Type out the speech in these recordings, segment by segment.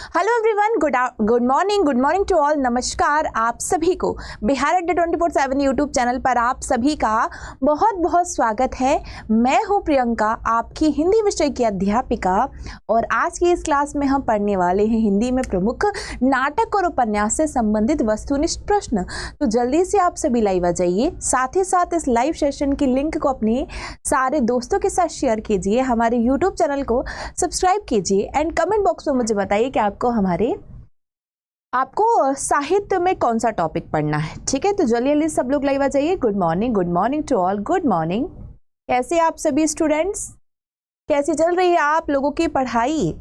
Hello everyone, good morning to all. नमस्कार आप सभी को बिहार अड्डा 24/7 यूट्यूब चैनल पर आप सभी का बहुत बहुत स्वागत है। मैं हूं प्रियंका, आपकी हिंदी विषय की अध्यापिका, और आज की इस क्लास में हम पढ़ने वाले हैं हिंदी में प्रमुख नाटक और उपन्यास से संबंधित वस्तुनिष्ठ प्रश्न। तो जल्दी से आप सभी लाइव आ जाइए, साथ ही साथ इस लाइव सेशन की लिंक को अपने सारे दोस्तों के साथ शेयर कीजिए, हमारे यूट्यूब चैनल को सब्सक्राइब कीजिए एंड कमेंट बॉक्स में मुझे बताइए कि आपको साहित्य में कौन सा टॉपिक पढ़ना है। ठीक है, तो जल्दी सब लोग लाइव आ जाइए। Good morning to all. Good morning. कैसे आप सभी स्टूडेंट्स, कैसी चल रही है आप लोगों की पढ़ाई?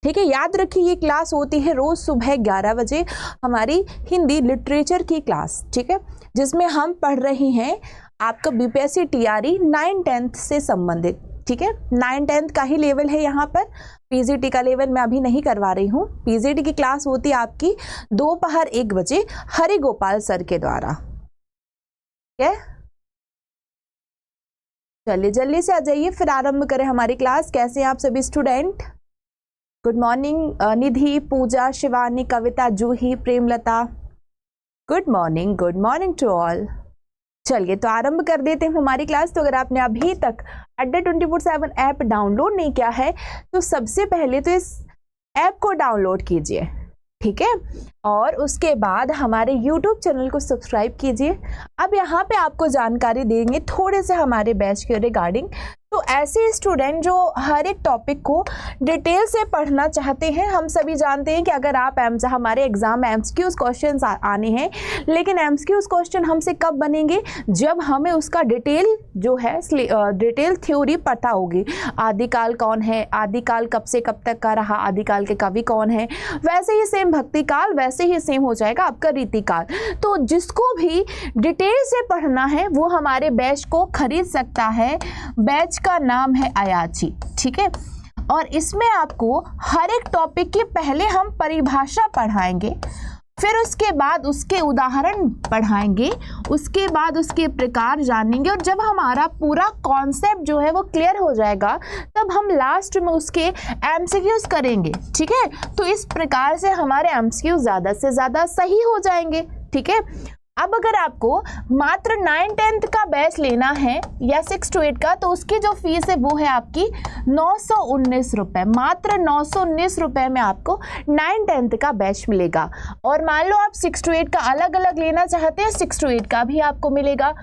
ठीक है, याद रखिए ये क्लास होती है रोज सुबह 11 बजे, हमारी हिंदी लिटरेचर की क्लास। ठीक है, जिसमें हम पढ़ रहे हैं आपका बीपीएससी टीआरई 9-10 से संबंधित। ठीक है, 9-10 का ही लेवल है यहाँ पर, पीजीटी का लेवल मैं अभी नहीं करवा रही हूँ। पीजीटी की क्लास होती है आपकी दोपहर 1 बजे हरि गोपाल सर के द्वारा। ठीक है, चलिए जल्दी से आ जाइए, फिर आरंभ करें हमारी क्लास। कैसे हैं आप सभी student? Good morning Nidhi, Pooja, Shivani, Kavita, Juhi, Premlata. Good morning to all. चलिए तो आरंभ कर देते हैं हमारी क्लास। तो अगर आपने अभी तक अड्डा 24/7 ऐप डाउनलोड नहीं किया है तो सबसे पहले तो इस ऐप को डाउनलोड कीजिए। ठीक है, और उसके बाद हमारे YouTube चैनल को सब्सक्राइब कीजिए। अब यहाँ पे आपको जानकारी देंगे थोड़े से हमारे बैच के रिगार्डिंग। तो ऐसे स्टूडेंट जो हर एक टॉपिक को डिटेल से पढ़ना चाहते हैं, हम सभी जानते हैं कि अगर आप हमारे एग्जाम में एमसीक्यूज क्वेश्चन आने हैं, लेकिन एमसीक्यूज क्वेश्चन हमसे कब बनेंगे? जब हमें उसका डिटेल जो है डिटेल थ्योरी पता होगी। आदिकाल कौन है, आदिकाल कब से कब तक का रहा, आदिकाल के कवि कौन है, वैसे ही सेम भक्ति काल, वैसे ही सेम हो जाएगा आपका रीतिकाल। तो जिसको भी डिटेल से पढ़ना है वो हमारे बैच को खरीद सकता है। बैच का नाम है अयाची। ठीक है, और इसमें आपको हर एक टॉपिक के पहले हम परिभाषा पढ़ाएंगे, फिर उसके बाद उसके उदाहरण पढ़ाएंगे, उसके बाद उसके प्रकार जानेंगे, और जब हमारा पूरा कॉन्सेप्ट जो है वो क्लियर हो जाएगा तब हम लास्ट में उसके एमसीक्यूज करेंगे। ठीक है, तो इस प्रकार से हमारे एमसीक्यूज ज़्यादा से ज़्यादा सही हो जाएंगे। ठीक है, अब अगर आपको मात्र 9-10 का बैच लेना है या 6 to 8 का, तो उसकी जो फीस है वो है आपकी 919 रुपये। मात्र 919 रुपये में आपको 9-10 का बैच मिलेगा। और मान लो आप 6 to 8 का अलग अलग लेना चाहते हैं, 6 to 8 का भी आपको मिलेगा।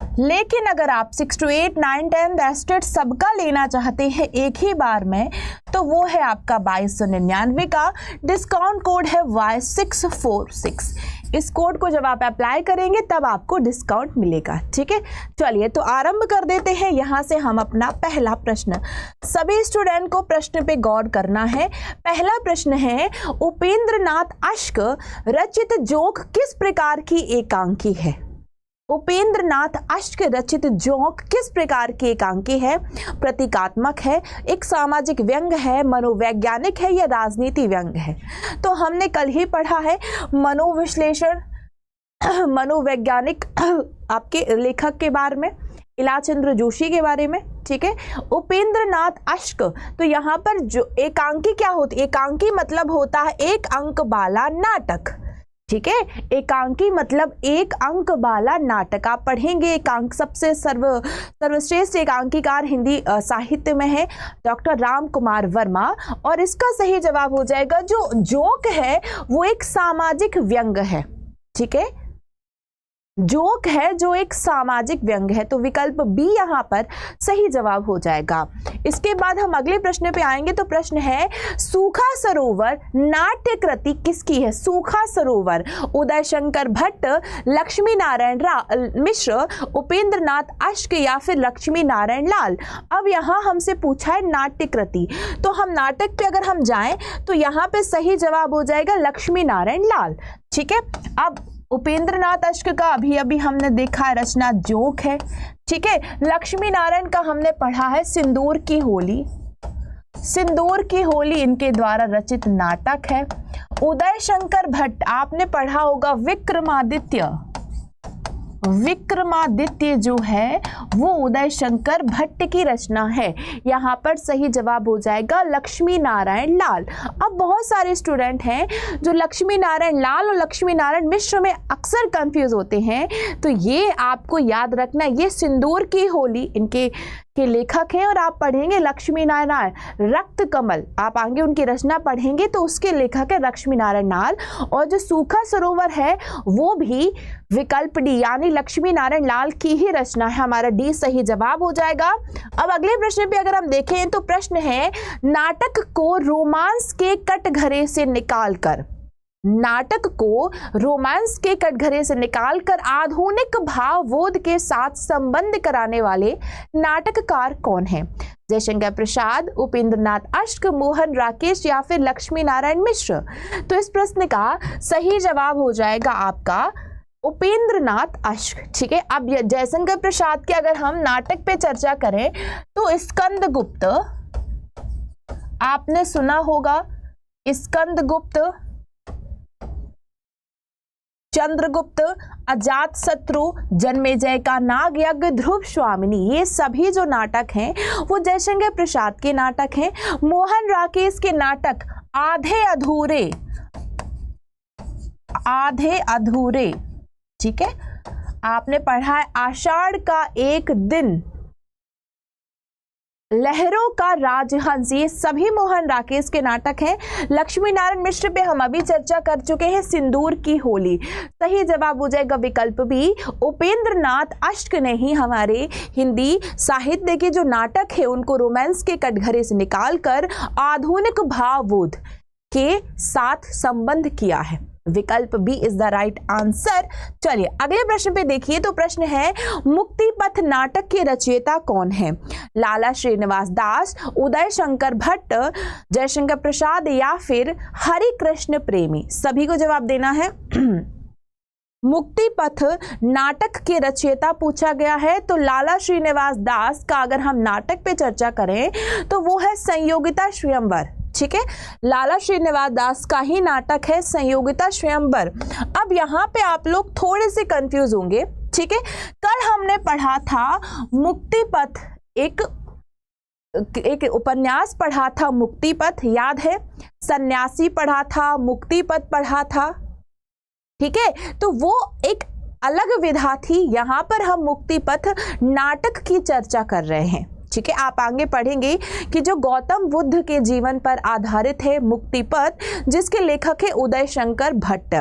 लेकिन अगर आप 6 to 8, 9, 10 एस्टेट सबका लेना चाहते हैं एक ही बार में, तो वो है आपका 2299 का। डिस्काउंट कोड है Y646। इस कोड को जब आप अप्लाई करेंगे तब आपको डिस्काउंट मिलेगा। ठीक है, चलिए तो आरंभ कर देते हैं यहाँ से हम अपना पहला प्रश्न। सभी स्टूडेंट को प्रश्न पे गौर करना है। पहला प्रश्न है, उपेंद्र नाथ अश्क रचित जोक किस प्रकार की एकांकी है? उपेंद्र नाथ अश्क रचित जोक किस प्रकार की एकांकी है? प्रतीकात्मक है, एक सामाजिक व्यंग है, मनोवैज्ञानिक है, या राजनीति व्यंग है? तो हमने कल ही पढ़ा है मनोविश्लेषण, मनोवैज्ञानिक आपके लेखक के बारे में, इलाचंद्र जोशी के बारे में। ठीक है, उपेंद्र नाथ अश्क, तो यहाँ पर जो एकांकी क्या होती है? एकांकी मतलब होता है एक अंक वाला नाटक। ठीक है, एकांकी मतलब एक अंक वाला नाटक। आप पढ़ेंगे एकांक, सबसे सर्वश्रेष्ठ एकांकीकार हिंदी साहित्य में है डॉक्टर राम कुमार वर्मा, और इसका सही जवाब हो जाएगा जो जोक है वो एक सामाजिक व्यंग है। ठीक है, जोक है जो एक सामाजिक व्यंग है, तो विकल्प बी यहाँ पर सही जवाब हो जाएगा। इसके बाद हम अगले प्रश्न पे आएंगे। तो प्रश्न है, सूखा सरोवर नाट्य कृति किसकी है? सूखा सरोवर उदय शंकर भट्ट, लक्ष्मी नारायण मिश्र, उपेंद्र नाथ अश्क, या फिर लक्ष्मी नारायण लाल? अब यहाँ हमसे पूछा है नाट्य कृति, तो हम नाटक पे अगर हम जाएं तो यहाँ पे सही जवाब हो जाएगा लक्ष्मी नारायण लाल। ठीक है, अब उपेंद्र नाथ अश्क का अभी हमने देखा है रचना जोक है। ठीक है, लक्ष्मी नारायण का हमने पढ़ा है सिंदूर की होली। सिंदूर की होली इनके द्वारा रचित नाटक है। उदय शंकर भट्ट आपने पढ़ा होगा विक्रमादित्य। विक्रमादित्य जो है वो उदय शंकर भट्ट की रचना है। यहाँ पर सही जवाब हो जाएगा लक्ष्मी नारायण लाल। अब बहुत सारे स्टूडेंट हैं जो लक्ष्मी नारायण लाल और लक्ष्मी नारायण मिश्र में अक्सर कंफ्यूज होते हैं, तो ये आपको याद रखना, ये सिंदूर की होली इनके लेखक हैं और आप पढ़ेंगे लक्ष्मी नारायण। रक्त कमल आप आगे उनकी रचना पढ़ेंगे तो उसके लेखक है लक्ष्मी नारायण लाल। और जो सूखा सरोवर है वो भी विकल्प डी यानी लक्ष्मी नारायण लाल की ही रचना है। हमारा डी सही जवाब हो जाएगा। अब अगले प्रश्न पे अगर हम देखें तो प्रश्न है नाटक को रोमांस के कटघरे से निकालकर, नाटक को रोमांस के कटघरे से निकालकर आधुनिक भावबोध के साथ संबंध कराने वाले नाटककार कौन है? जयशंकर प्रसाद, उपेंद्र नाथ अश्क, मोहन राकेश या फिर लक्ष्मी नारायण मिश्र। तो इस प्रश्न का सही जवाब हो जाएगा आपका उपेंद्र नाथ अश्क। ठीक है, अब जयशंकर प्रसाद के अगर हम नाटक पे चर्चा करें तो स्कंदगुप्त आपने सुना होगा, स्कंदगुप्त, चंद्रगुप्त, अजात शत्रु, जन्मेजय का नाग यज्ञ, ध्रुव स्वामिनी, ये सभी जो नाटक हैं वो जयशंकर प्रसाद के नाटक हैं। मोहन राकेश के नाटक आधे अधूरे, आधे अधूरे, ठीक है, आपने पढ़ा है आषाढ़ का एक दिन, लहरों का राजहंस, ये सभी मोहन राकेश के नाटक हैं। लक्ष्मी नारायण मिश्र पे हम अभी चर्चा कर चुके हैं, सिंदूर की होली। सही जवाब हो जाएगा विकल्प भी, उपेंद्र नाथ अश्क ने ही हमारे हिंदी साहित्य के जो नाटक है उनको रोमांस के कटघरे से निकालकर आधुनिक भावबोध के साथ संबंध किया है। विकल्प B is the right answer. चलिए अगले प्रश्न पे देखिए, तो प्रश्न है मुक्तिपथ नाटक के रचयिता कौन है? लाला श्रीनिवास दास, उदय शंकर भट्ट, जयशंकर प्रसाद या फिर हरि कृष्ण प्रेमी। सभी को जवाब देना है। मुक्तिपथ नाटक के रचयिता पूछा गया है तो लाला श्रीनिवास दास का अगर हम नाटक पे चर्चा करें तो वो है संयोगिता स्वयंवर। ठीक है, लाला श्रीनिवास दास का ही नाटक है संयोगिता स्वयंवर। अब यहाँ पे आप लोग थोड़े से कंफ्यूज होंगे। ठीक है, कल हमने पढ़ा था मुक्तिपथ, एक उपन्यास पढ़ा था मुक्तिपथ, याद है? सन्यासी पढ़ा था, मुक्तिपथ पढ़ा था। ठीक है, तो वो एक अलग विधा थी। यहाँ पर हम मुक्तिपथ नाटक की चर्चा कर रहे हैं। ठीक है, आप आगे पढ़ेंगे कि जो गौतम बुद्ध के जीवन पर आधारित है मुक्तिपथ, जिसके लेखक है उदय शंकर भट्ट।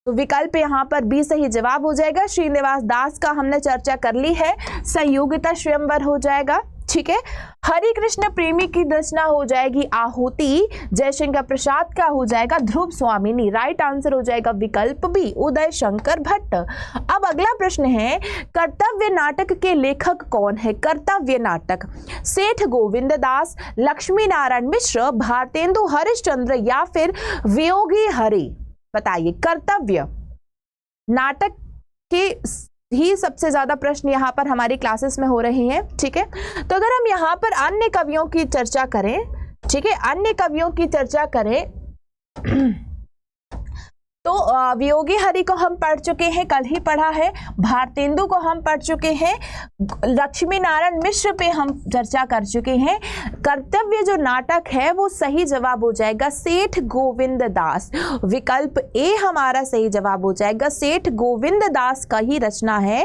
तो विकल्प यहाँ पर बी सही जवाब हो जाएगा। श्रीनिवास दास का हमने चर्चा कर ली है, संयोगिता स्वयंवर हो जाएगा। ठीक है, हरि कृष्ण प्रेमी की रचना हो जाएगी आहुति, जयशंकर प्रसाद का हो जाएगा ध्रुव स्वामिनी। राइट आंसर हो जाएगा विकल्प बी, उदय शंकर भट्ट। अब अगला प्रश्न है कर्तव्य नाटक के लेखक कौन है? कर्तव्य नाटक सेठ गोविंद दास, लक्ष्मी नारायण मिश्र, भारतेंदु हरिश्चंद्र या फिर वियोगी हरि। बताइए, कर्तव्य नाटक के ही सबसे ज्यादा प्रश्न यहाँ पर हमारी क्लासेस में हो रहे हैं। ठीक है, तो अगर हम यहाँ पर अन्य कवियों की चर्चा करें, ठीक है, अन्य कवियों की चर्चा करें तो वियोगी हरि को हम पढ़ चुके हैं, कल ही पढ़ा है। भारतेंदु को हम पढ़ चुके हैं, लक्ष्मी नारायण मिश्र पे हम चर्चा कर चुके हैं। कर्तव्य जो नाटक है वो सही जवाब हो जाएगा सेठ गोविंद दास। विकल्प ए हमारा सही जवाब हो जाएगा, सेठ गोविंद दास का ही रचना है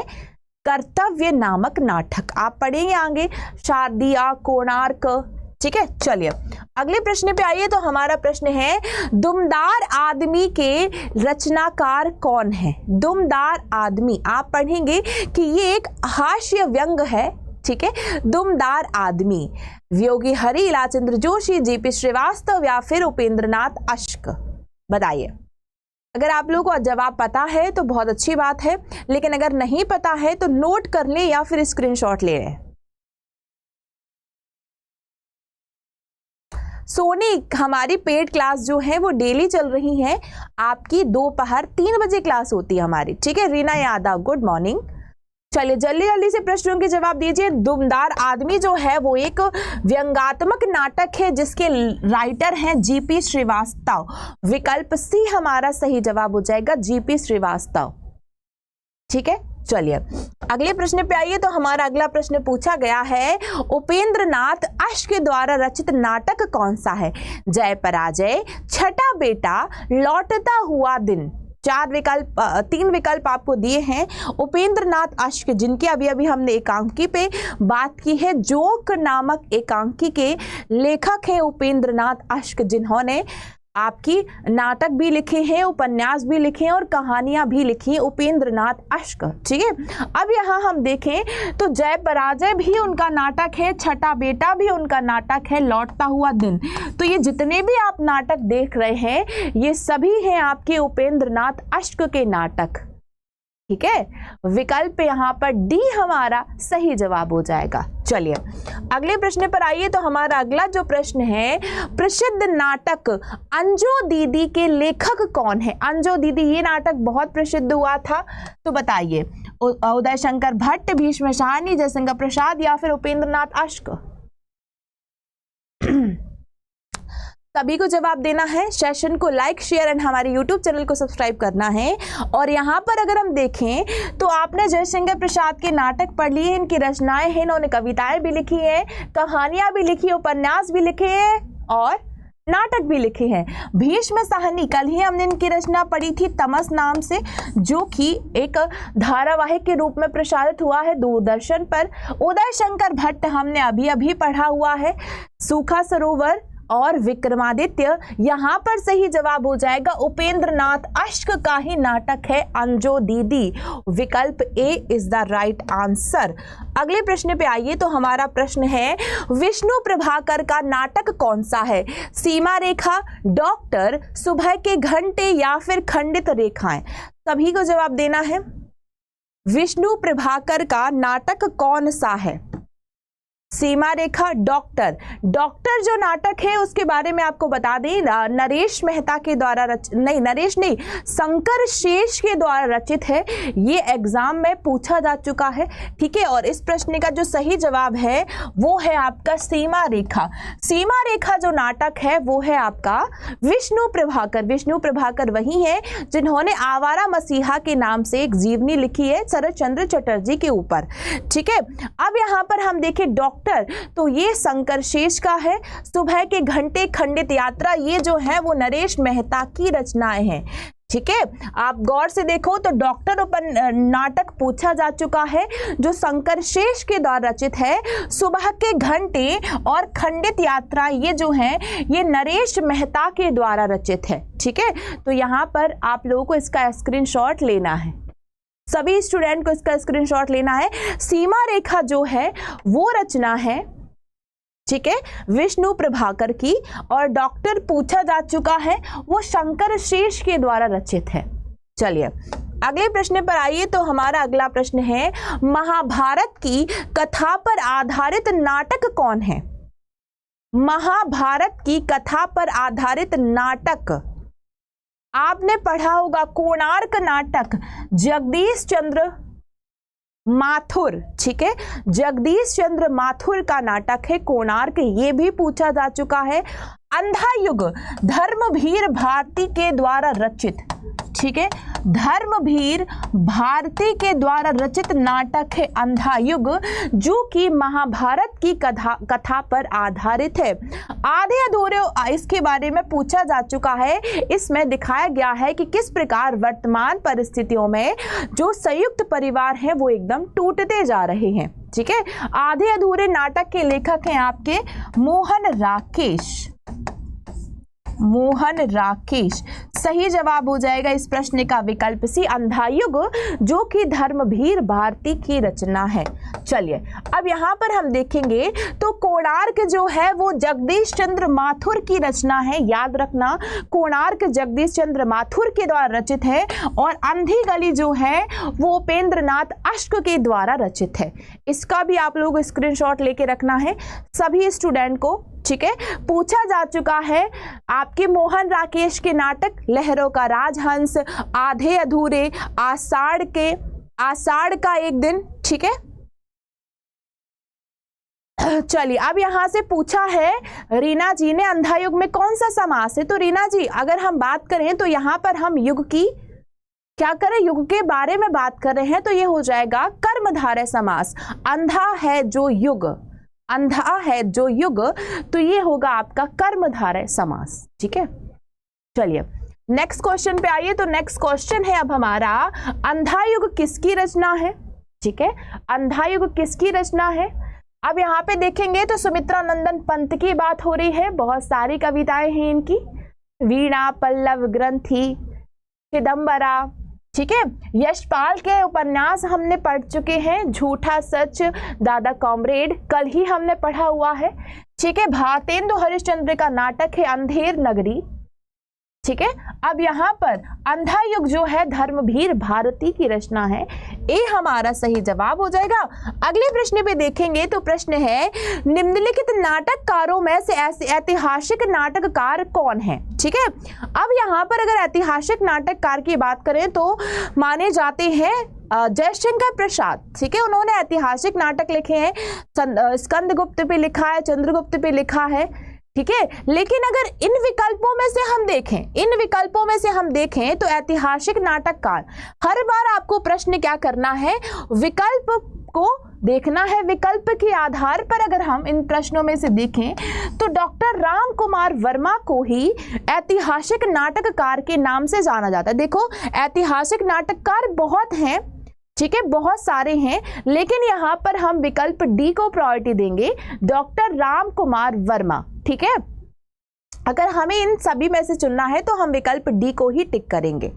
कर्तव्य नामक नाटक। आप पढ़ेंगे आगे शारदिया, कोणार्क। ठीक है, चलिए अगले प्रश्न पे आइए। तो हमारा प्रश्न है दुमदार आदमी के रचनाकार कौन है? दुमदार आदमी आप पढ़ेंगे कि ये एक हास्य व्यंग है। ठीक है, दुमदार आदमी वियोगी हरि, इलाचंद्र जोशी, जीपी श्रीवास्तव या फिर उपेंद्र नाथ अश्क। बताइए, अगर आप लोगों को जवाब पता है तो बहुत अच्छी बात है, लेकिन अगर नहीं पता है तो नोट कर ले या फिर स्क्रीनशॉट ले लें। सोनी हमारी पेड क्लास जो है वो डेली चल रही है, आपकी दोपहर 3 बजे क्लास होती है हमारी। ठीक है, रीना यादव गुड मॉर्निंग। चलिए जल्दी जल्दी से प्रश्नों के जवाब दीजिए। दुमदार आदमी जो है वो एक व्यंग्यात्मक नाटक है जिसके राइटर हैं जीपी श्रीवास्तव। विकल्प सी हमारा सही जवाब हो जाएगा, जीपी श्रीवास्तव। ठीक है, चलिए अगले प्रश्न पे आइए। तो हमारा अगला प्रश्न पूछा गया है, उपेंद्र नाथ अश्क के द्वारा रचित नाटक कौन सा है? जय पराजय, छठा बेटा, लौटता हुआ दिन। तीन विकल्प आपको दिए हैं। उपेंद्र नाथ अश्क, जिनके अभी अभी हमने एकांकी पे बात की है, जोक नामक एकांकी के लेखक हैं उपेंद्र नाथ अश्क, जिन्होंने आपकी नाटक भी लिखे हैं, उपन्यास भी लिखे हैं और कहानियां भी लिखी हैं, उपेंद्र नाथ अश्क। ठीक है, अब यहाँ हम देखें तो जय पराजय भी उनका नाटक है, छठा बेटा भी उनका नाटक है, लौटता हुआ दिन। तो ये जितने भी आप नाटक देख रहे हैं ये सभी हैं आपके उपेंद्र नाथ अश्क के नाटक। ठीक है, विकल्प यहाँ पर डी हमारा सही जवाब हो जाएगा। चलिए अगले प्रश्न पर आइए। तो हमारा अगला जो प्रश्न है, प्रसिद्ध नाटक अंजो दीदी के लेखक कौन है? अंजो दीदी ये नाटक बहुत प्रसिद्ध हुआ था, तो बताइए उदय शंकर भट्ट, भीष्म साहनी, जयशंकर प्रसाद या फिर उपेंद्र नाथ अश्क? सभी को जवाब देना है। सेशन को लाइक, शेयर एंड हमारे यूट्यूब चैनल को सब्सक्राइब करना है। और यहाँ पर अगर हम देखें तो आपने जयशंकर प्रसाद के नाटक पढ़ लिए, इनकी रचनाएं हैं, इन्होंने कविताएं भी लिखी हैं, कहानियां भी लिखी, उपन्यास भी लिखे हैं और नाटक भी लिखे हैं। भीष्म साहनी, कल ही हमने इनकी रचना पढ़ी थी तमस नाम से, जो कि एक धारावाहिक के रूप में प्रसारित हुआ है दूरदर्शन पर। उदय शंकर भट्ट हमने अभी अभी पढ़ा हुआ है, सूखा सरोवर और विक्रमादित्य। यहाँ पर सही जवाब हो जाएगा उपेंद्र नाथ अश्क का ही नाटक है अंजो दीदी। विकल्प A is the right answer. अगले प्रश्न पे आइए। तो हमारा प्रश्न है, विष्णु प्रभाकर का नाटक कौन सा है? सीमा रेखा, डॉक्टर, सुबह के घंटे या फिर खंडित रेखाएं? सभी को जवाब देना है। विष्णु प्रभाकर का नाटक कौन सा है? सीमा रेखा, डॉक्टर। डॉक्टर जो नाटक है उसके बारे में आपको बता दें, नरेश मेहता के द्वारा शंकर शेष के द्वारा रचित है। ये एग्जाम में पूछा जा चुका है। ठीक है, और इस प्रश्न का जो सही जवाब है वो है आपका सीमा रेखा। सीमा रेखा जो नाटक है वो है आपका विष्णु प्रभाकर। विष्णु प्रभाकर वही है जिन्होंने आवारा मसीहा के नाम से एक जीवनी लिखी है शरद चंद्र चटर्जी के ऊपर। ठीक है, अब यहाँ पर हम देखें डॉक्टर, तो ये शंकर शेष का है। सुबह के घंटे, खंडित यात्रा, ये जो है वो नरेश मेहता की रचनाएं हैं। ठीक है, आप गौर से देखो तो डॉक्टर नाटक पूछा जा चुका है जो शंकर शेष के द्वारा रचित है। सुबह के घंटे और खंडित यात्रा ये जो है ये नरेश मेहता के द्वारा रचित है। ठीक है, तो यहाँ पर आप लोगों को इसका स्क्रीनशॉट लेना है, सभी स्टूडेंट को इसका स्क्रीनशॉट लेना है। सीमा रेखा जो है वो रचना है, ठीक है, विष्णु प्रभाकर की, और डॉक्टर पूछा जा चुका है वो शंकर शेष के द्वारा रचित है। चलिए अगले प्रश्न पर आइए। तो हमारा अगला प्रश्न है, महाभारत की कथा पर आधारित नाटक कौन है? महाभारत की कथा पर आधारित नाटक आपने पढ़ा होगा, कोणार्क नाटक, जगदीश चंद्र माथुर। ठीक है, जगदीश चंद्र माथुर का नाटक है कोणार्क, ये भी पूछा जा चुका है। अंधा युग, धर्मवीर भारती के द्वारा रचित। ठीक है, धर्मवीर भारती के द्वारा रचित नाटक है अंधा युग, जो कि महाभारत की कथा पर आधारित है। आधे अधूरे इसके बारे में पूछा जा चुका है। इसमें दिखाया गया है कि किस प्रकार वर्तमान परिस्थितियों में जो संयुक्त परिवार हैं वो एकदम टूटते जा रहे हैं। ठीक है, आधे अधूरे नाटक के लेखक हैं आपके मोहन राकेश। मोहन राकेश सही जवाब हो जाएगा इस प्रश्न का विकल्प सी, अंधा युग, जो कि धर्मवीर भारती की रचना है। चलिए अब यहाँ पर हम देखेंगे तो कोणार्क जो है वो जगदीश चंद्र माथुर की रचना है। याद रखना, कोणार्क जगदीश चंद्र माथुर के द्वारा रचित है और अंधी गली जो है वो उपेंद्र नाथ अश्क के द्वारा रचित है। इसका भी आप लोग स्क्रीनशॉट लेके रखना है सभी स्टूडेंट को। ठीक है, पूछा जा चुका है आपके मोहन राकेश के नाटक लहरों का राजहंस, आधे अधूरे, आषाढ़ का एक दिन। ठीक है, चलिए अब यहां से पूछा है रीना जी ने अंधा युग में कौन सा समास है। तो रीना जी अगर हम बात करें तो यहां पर हम युग की क्या करें, युग के बारे में बात कर रहे हैं तो ये हो जाएगा कर्मधारय समास। अंधा है जो युग, अंधा है जो युग, तो ये होगा आपका कर्मधारय समास। ठीक है, चलिए नेक्स्ट क्वेश्चन पे आइए। तो नेक्स्ट क्वेश्चन है अब हमारा, अंधा युग किसकी रचना है? ठीक है, अंधा युग किसकी रचना है? अब यहाँ पे देखेंगे तो सुमित्रा नंदन पंत की बात हो रही है। बहुत सारी कविताएं हैं इनकी, वीणा, पल्लव, ग्रंथि, चिदंबरा। ठीक है, यशपाल के उपन्यास हमने पढ़ चुके हैं, झूठा सच, दादा कॉमरेड कल ही हमने पढ़ा हुआ है। ठीक है, भारतेंदु हरिश्चंद्र का नाटक है अंधेर नगरी। ठीक है, अब यहाँ पर अंधा युग जो है धर्मवीर भारती की रचना है, ये हमारा सही जवाब हो जाएगा। अगले प्रश्न पे देखेंगे तो प्रश्न है, निम्नलिखित नाटककारों में से ऐसे ऐतिहासिक नाटककार कौन है? ठीक है, अब यहाँ पर अगर ऐतिहासिक नाटककार की बात करें तो माने जाते हैं जयशंकर प्रसाद। ठीक है, उन्होंने ऐतिहासिक नाटक लिखे हैं, स्कंदगुप्त पे लिखा है, चंद्रगुप्त पे लिखा है। ठीक है, लेकिन अगर इन विकल्पों में से हम देखें, इन विकल्पों में से हम देखें तो ऐतिहासिक नाटककार, हर बार आपको प्रश्न क्या करना है, विकल्प को देखना है। विकल्प के आधार पर अगर हम इन प्रश्नों में से देखें तो डॉक्टर राम कुमार वर्मा को ही ऐतिहासिक नाटककार के नाम से जाना जाता है। देखो, ऐतिहासिक नाटककार बहुत हैं, ठीक है, बहुत सारे हैं, लेकिन यहाँ पर हम विकल्प डी को प्रायोरिटी देंगे, डॉक्टर राम कुमार वर्मा। ठीक है, अगर हमें इन सभी में से चुनना है तो हम विकल्प डी को ही टिक करेंगे।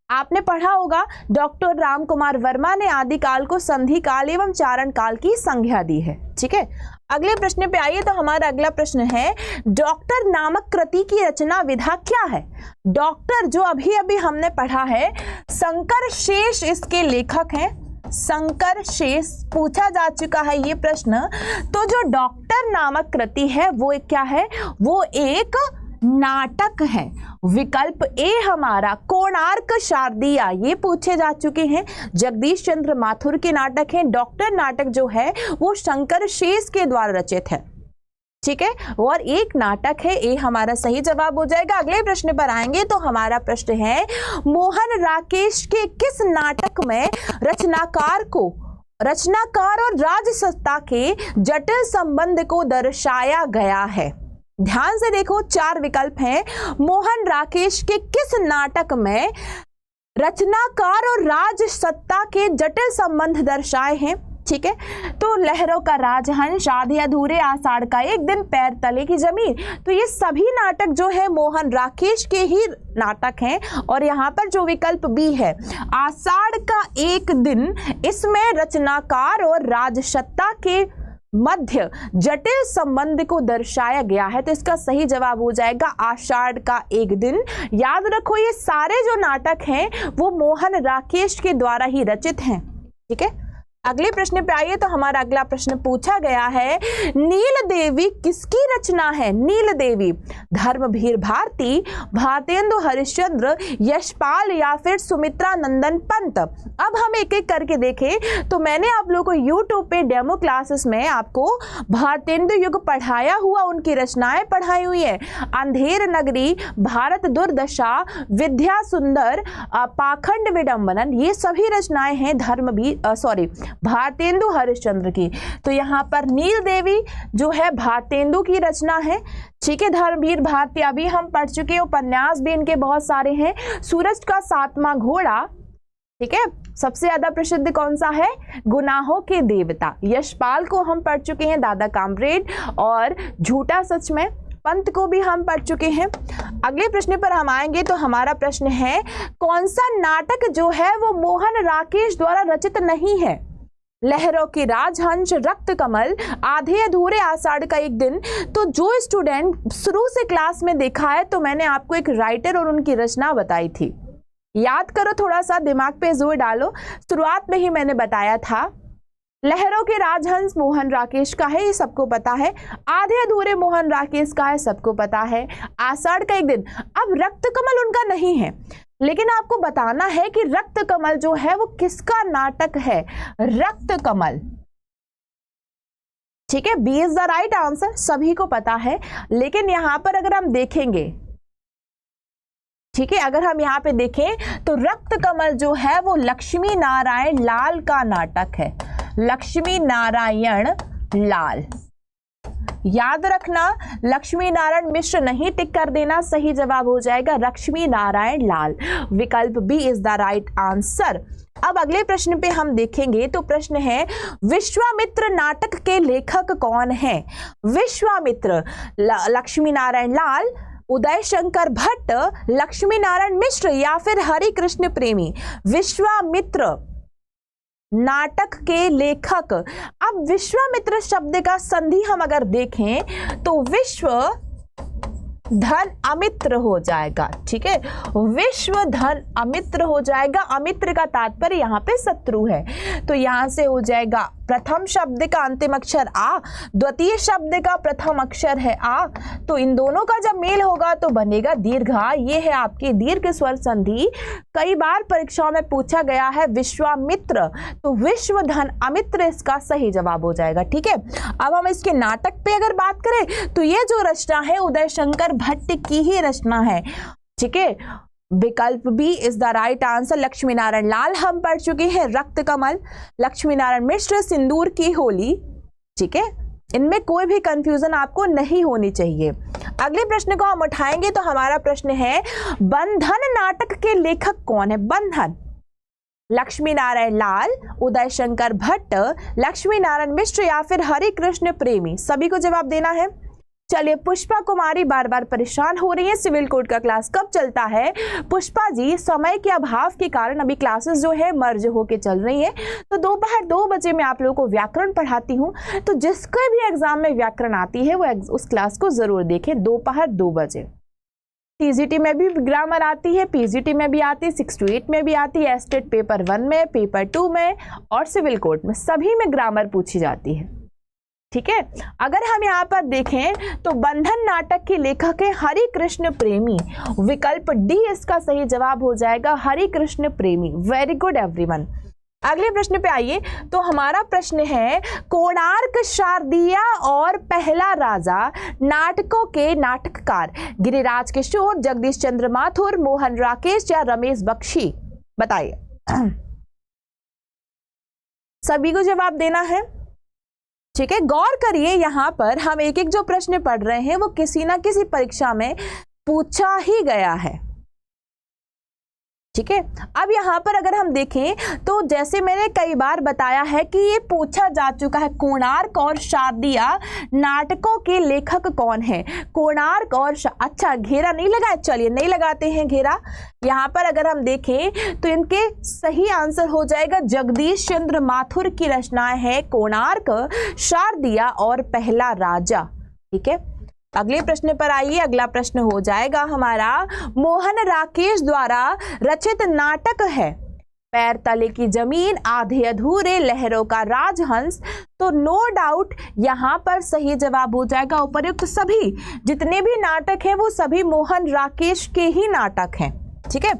आपने पढ़ा होगा डॉक्टर राम कुमार वर्मा ने आदिकाल को संधि काल एवं चारण काल की संज्ञा दी है। ठीक है, अगले प्रश्न पे आइए। तो हमारा अगला प्रश्न है, डॉक्टर नामक कृति की रचना विधा क्या है? डॉक्टर जो अभी अभी हमने पढ़ा है, शंकर शेष इसके लेखक हैं। शंकर शेष पूछा जा चुका है ये प्रश्न। तो जो डॉक्टर नामक कृति है वो क्या है? वो एक नाटक है। विकल्प ए हमारा कोणार्क शारदिया, ये पूछे जा चुके हैं, जगदीश चंद्र माथुर के नाटक हैं। डॉक्टर नाटक जो है वो शंकर शेष के द्वारा रचित है। ठीक है, और एक नाटक है, ये हमारा सही जवाब हो जाएगा। अगले प्रश्न पर आएंगे तो हमारा प्रश्न है, मोहन राकेश के किस नाटक में रचनाकार और राजसत्ता के जटिल संबंध को दर्शाया गया है? ध्यान से देखो, 4 विकल्प हैं। मोहन राकेश के किस नाटक में रचनाकार और राजसत्ता के जटिल संबंध दर्शाए हैं? ठीक है, तो लहरों का राजहंस, आधे अधूरे, आषाढ़ का एक दिन, पैर तले की जमीन, तो ये सभी नाटक जो है मोहन राकेश के ही नाटक हैं। और यहाँ पर जो विकल्प बी है, आषाढ़ का एक दिन, इसमें रचनाकार और राजसत्ता के मध्य जटिल संबंध को दर्शाया गया है। तो इसका सही जवाब हो जाएगा आषाढ़ का एक दिन। याद रखो, ये सारे जो नाटक हैं वो मोहन राकेश के द्वारा ही रचित हैं। ठीक है, अगले प्रश्न पे आइए। तो हमारा अगला प्रश्न पूछा गया है, नील देवी किसकी रचना है? नील देवी धर्मवीर भारती, भारतेंदु हरिश्चंद्र, यशपाल या फिर सुमित्रा नंदन पंत? अब हम एक एक करके देखें तो मैंने आप लोगों को यूट्यूब पे डेमो क्लासेस में आपको भारतेंदु युग पढ़ाया हुआ, उनकी रचनाएं पढ़ाई हुई है। अंधेर नगरी, भारत दुर्दशा, विद्या सुंदर, पाखंड विडंबन, ये सभी रचनाएं हैं भारतेंदु हरिश्चंद्र की। तो यहाँ पर नील देवी जो है भारतेंदु की रचना है। ठीक है, धर्मवीर भारती अभी हम पढ़ चुके हैं, उपन्यास भी इनके बहुत सारे हैं। सूरज का 7वां घोड़ा, ठीक है, सबसे ज्यादा प्रसिद्ध कौन सा है? गुनाहों के देवता। यशपाल को हम पढ़ चुके हैं, दादा कॉमरेड, और झूठा सच में पंत को भी हम पढ़ चुके हैं। अगले प्रश्न पर हम आएंगे तो हमारा प्रश्न है, कौन सा नाटक जो है वो मोहन राकेश द्वारा रचित नहीं है? लहरों की राजहंस, रक्त कमल, आधे अधूरे, आषाढ़ का एक दिन। तो जो स्टूडेंट शुरू से क्लास में देखा है तो मैंने आपको एक राइटर और उनकी रचना बताई थी, याद करो, थोड़ा सा दिमाग पे जोर डालो। शुरुआत में ही मैंने बताया था, लहरों के राजहंस मोहन राकेश का है, ये सबको पता है। आधे अधूरे मोहन राकेश का है, सबको पता है। आषाढ़ का एक दिन, अब रक्त कमल उनका नहीं है, लेकिन आपको बताना है कि रक्त कमल जो है वो किसका नाटक है? रक्त कमल। ठीक है, B is the right answer, सभी को पता है। लेकिन यहां पर अगर हम देखेंगे ठीक है, अगर हम यहाँ पे देखें तो रक्त कमल जो है वो लक्ष्मी नारायण लाल का नाटक है। लक्ष्मी नारायण लाल, याद रखना, लक्ष्मी नारायण मिश्र नहीं टिक कर देना, सही जवाब हो जाएगा लक्ष्मी नारायण लाल। विकल्प B is the right answer. अब अगले प्रश्न पे हम देखेंगे तो प्रश्न है विश्वामित्र नाटक के लेखक कौन है? विश्वामित्र लक्ष्मी नारायण लाल, उदय शंकर भट्ट, लक्ष्मी नारायण मिश्र या फिर हरि कृष्ण प्रेमी। विश्वामित्र नाटक के लेखक। अब विश्वामित्र शब्द का संधि हम अगर देखें तो विश्व धन अमित्र हो जाएगा। ठीक है, विश्व धन अमित्र हो जाएगा। अमित्र का तात्पर्य यहाँ पे शत्रु है, तो यहां से हो जाएगा प्रथम शब्द का अंतिम अक्षर आ, द्वितीय शब्द का प्रथम अक्षर है आ, तो इन दोनों का जब मेल होगा तो बनेगा दीर्घा। ये है आपकी दीर्घ स्वर संधि। कई बार परीक्षाओं में पूछा गया है विश्वामित्र, तो विश्व धन अमित्र इसका सही जवाब हो जाएगा। ठीक है, अब हम इसके नाटक पे अगर बात करें तो ये जो रचना है उदय शंकर भट्ट की ही रचना है। ठीक है, विकल्प B is the right answer. Lakshmi Narayan Lal हम पढ़ चुके हैं, रक्त कमल, लक्ष्मी नारायण मिश्र सिंदूर की होली। ठीक है, इनमें कोई भी कंफ्यूजन आपको नहीं होनी चाहिए। अगले प्रश्न को हम उठाएंगे तो हमारा प्रश्न है बंधन नाटक के लेखक कौन है? बंधन लक्ष्मी नारायण लाल, उदय शंकर भट्ट, लक्ष्मी नारायण मिश्र या फिर हरि कृष्ण प्रेमी। सभी को जवाब देना है। चलिए, पुष्पा कुमारी बार बार परेशान हो रही है सिविल कोड का क्लास कब चलता है। पुष्पा जी, समय के अभाव के कारण अभी क्लासेस जो है मर्ज होके चल रही है, तो दोपहर 2 बजे मैं आप लोगों को व्याकरण पढ़ाती हूँ, तो जिसके भी एग्जाम में व्याकरण आती है वो उस क्लास को जरूर देखें दोपहर 2 बजे। टीजीटी में भी ग्रामर आती है, पीजीटी में भी आती है, 6 to 8 में भी आती है, एस्टेट पेपर 1 में, पेपर 2 में और सिविल कोड में, सभी में ग्रामर पूछी जाती है। ठीक है, अगर हम यहाँ पर देखें तो बंधन नाटक के लेखक है हरि कृष्ण प्रेमी। विकल्प डी इसका सही जवाब हो जाएगा, हरि कृष्ण प्रेमी। Very good everyone. अगले प्रश्न पे आइए तो हमारा प्रश्न है कोणार्क, शारदिया और पहला राजा नाटकों के नाटककार गिरिराज किशोर, जगदीश चंद्र माथुर, मोहन राकेश या रमेश बख्शी। बताइए, सभी को जवाब देना है। ठीक है, गौर करिए, यहां पर हम एक एक जो प्रश्न पढ़ रहे हैं वो किसी ना किसी परीक्षा में पूछा ही गया है। ठीक है, अब यहाँ पर अगर हम देखें तो जैसे मैंने कई बार बताया है कि ये पूछा जा चुका है, कोणार्क और शारदिया नाटकों के लेखक कौन है? कोणार्क और अच्छा, घेरा नहीं लगाए, चलिए नहीं लगाते हैं घेरा। यहाँ पर अगर हम देखें तो इनके सही आंसर हो जाएगा जगदीश चंद्र माथुर की रचनाएं है कोणार्क, शारदिया और पहला राजा। ठीक है, अगले प्रश्न पर आइए। अगला प्रश्न हो जाएगा हमारा मोहन राकेश द्वारा रचित नाटक है पैर तले की जमीन, आधे अधूरे, लहरों का राजहंस। तो नो डाउट यहाँ पर सही जवाब हो जाएगा उपर्युक्त सभी जितने भी नाटक हैं वो सभी मोहन राकेश के ही नाटक हैं। ठीक है,